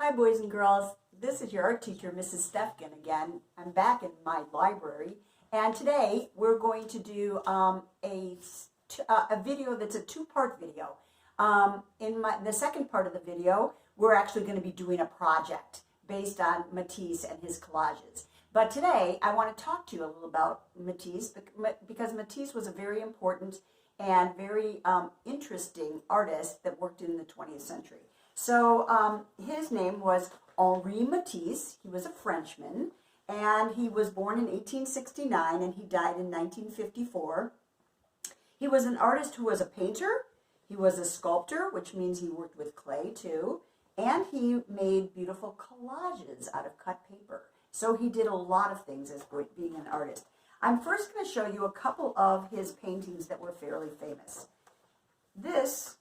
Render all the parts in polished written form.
Hi, boys and girls. This is your art teacher, Mrs. Steffgen again. I'm back in my library, and today we're going to do a video that's a two-part video. In the second part of the video, we're actually going to be doing a project based on Matisse and his collages. But today, I want to talk to you a little about Matisse because Matisse was a very important and very interesting artist that worked in the 20th century. So his name was Henri Matisse. He was a Frenchman, and he was born in 1869, and he died in 1954. He was an artist who was a painter. He was a sculptor, which means he worked with clay too, and he made beautiful collages out of cut paper. So he did a lot of things as being an artist. I'm first going to show you a couple of his paintings that were fairly famous. This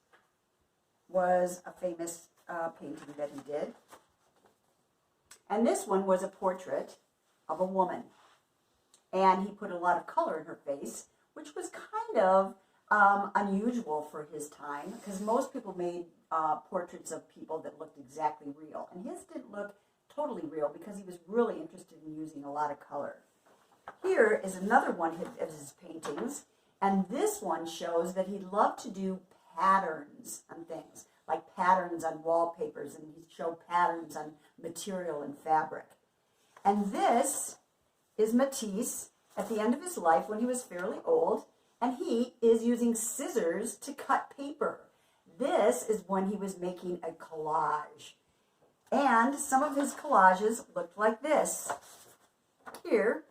was a famous painting that he did. And this one was a portrait of a woman. And he put a lot of color in her face, which was kind of unusual for his time, because most people made portraits of people that looked exactly real. And his didn't look totally real because he was really interested in using a lot of color. Here is another one of his paintings, and this one shows that he loved to do patterns on things, like patterns on wallpapers, and he showed patterns on material and fabric. And this is Matisse at the end of his life when he was fairly old, and he is using scissors to cut paper. This is when he was making a collage. And some of his collages looked like this. Here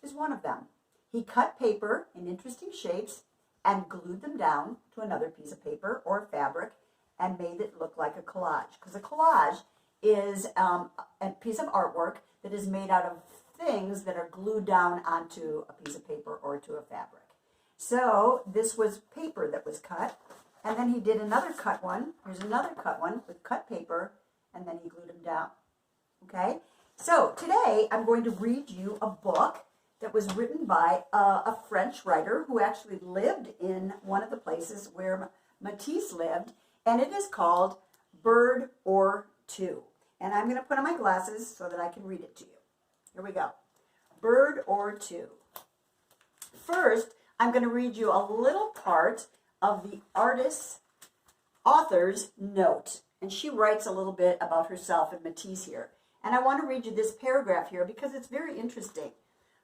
is one of them. He cut paper in interesting shapes and glued them down to another piece of paper or fabric and made it look like a collage. Because a collage is a piece of artwork that is made out of things that are glued down onto a piece of paper or to a fabric. So this was paper that was cut, and then he did another cut one. Here's another cut one with cut paper, and then he glued them down. Okay? So today I'm going to read you a book that was written by a French writer who actually lived in one of the places where Matisse lived, and it is called Bird or Two. And I'm going to put on my glasses so that I can read it to you. Here we go. Bird or Two. First, I'm going to read you a little part of the author's note. And she writes a little bit about herself and Matisse here. And I want to read you this paragraph here because it's very interesting.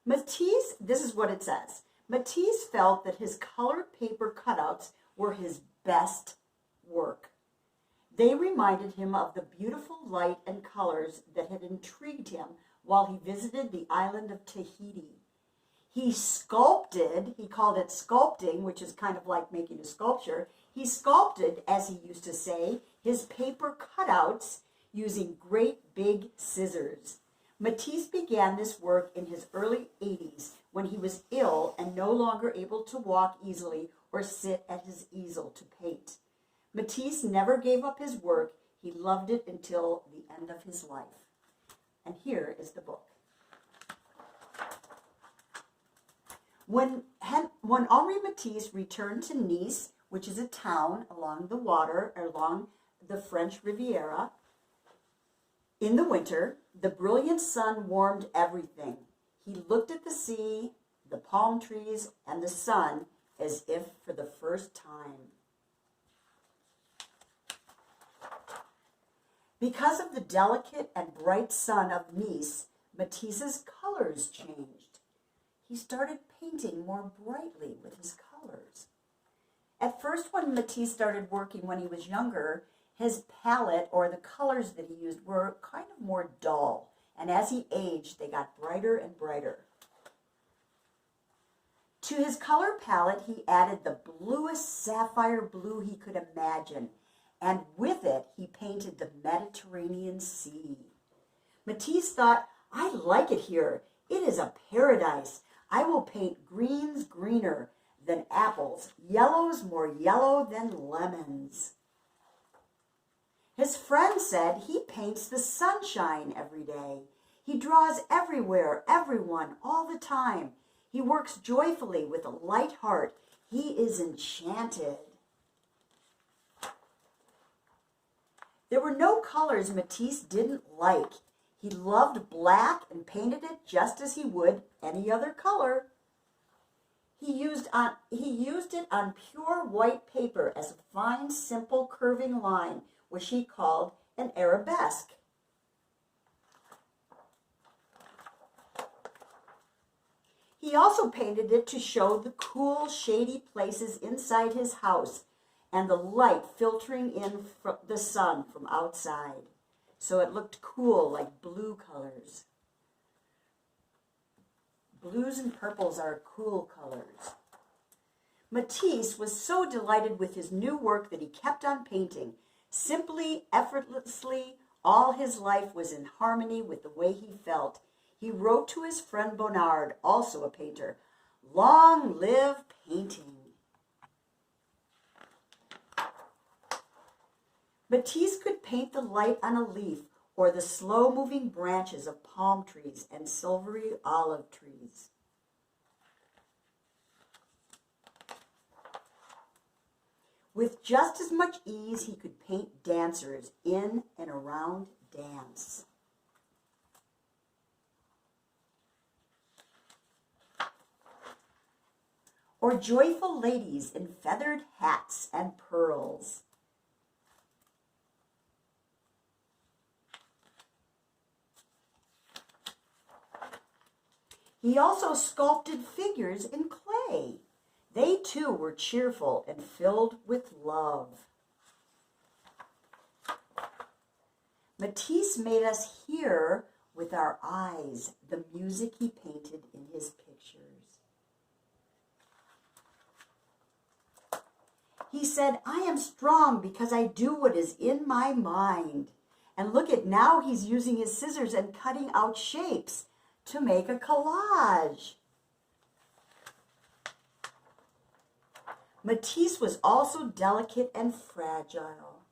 Matisse, this is what it says. Matisse felt that his colored paper cutouts were his best work. They reminded him of the beautiful light and colors that had intrigued him while he visited the island of Tahiti. He sculpted, he called it sculpting, which is kind of like making a sculpture. He sculpted, as he used to say, his paper cutouts using great big scissors. Matisse began this work in his early 80s when he was ill and no longer able to walk easily or sit at his easel to paint. Matisse never gave up his work. He loved it until the end of his life. And here is the book. When Henri Matisse returned to Nice, which is a town along the water, along the French Riviera, in the winter, the brilliant sun warmed everything. He looked at the sea, the palm trees, and the sun as if for the first time. Because of the delicate and bright sun of Nice, Matisse's colors changed. He started painting more brightly with his colors. At first, when Matisse started working when he was younger, his palette, or the colors that he used, were kind of more dull. And as he aged, they got brighter and brighter. To his color palette, he added the bluest sapphire blue he could imagine. And with it, he painted the Mediterranean Sea. Matisse thought, I like it here. It is a paradise. I will paint greens greener than apples, yellows more yellow than lemons. His friend said he paints the sunshine every day. He draws everywhere, everyone, all the time. He works joyfully with a light heart. He is enchanted. There were no colors Matisse didn't like. He loved black and painted it just as he would any other color. He used it on pure white paper as a fine, simple, curving line, which he called an arabesque. He also painted it to show the cool, shady places inside his house and the light filtering in from the sun from outside. So it looked cool, like blue colors. Blues and purples are cool colors. Matisse was so delighted with his new work that he kept on painting. Simply, effortlessly, all his life was in harmony with the way he felt. He wrote to his friend Bonnard, also a painter, "Long live painting." Matisse could paint the light on a leaf or the slow-moving branches of palm trees and silvery olive trees. With just as much ease, he could paint dancers in and around dance. Or joyful ladies in feathered hats and pearls. He also sculpted figures in clay. They too were cheerful and filled with love. Matisse made us hear with our eyes the music he painted in his pictures. He said, "I am strong because I do what is in my mind." And look at now, he's using his scissors and cutting out shapes to make a collage. Matisse was also delicate and fragile.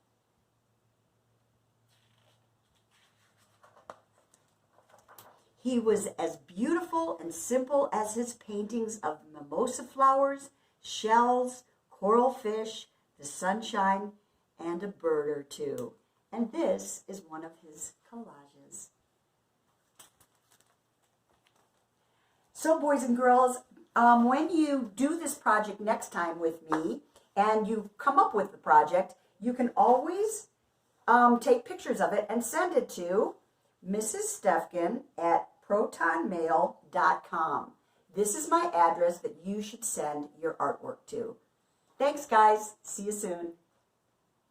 He was as beautiful and simple as his paintings of mimosa flowers, shells, coral fish, the sunshine, and a bird or two. And this is one of his collages. So boys and girls, when you do this project next time with me and you come up with the project, you can always take pictures of it and send it to mrssteffgen at protonmail.com. This is my address that you should send your artwork to. Thanks, guys. See you soon.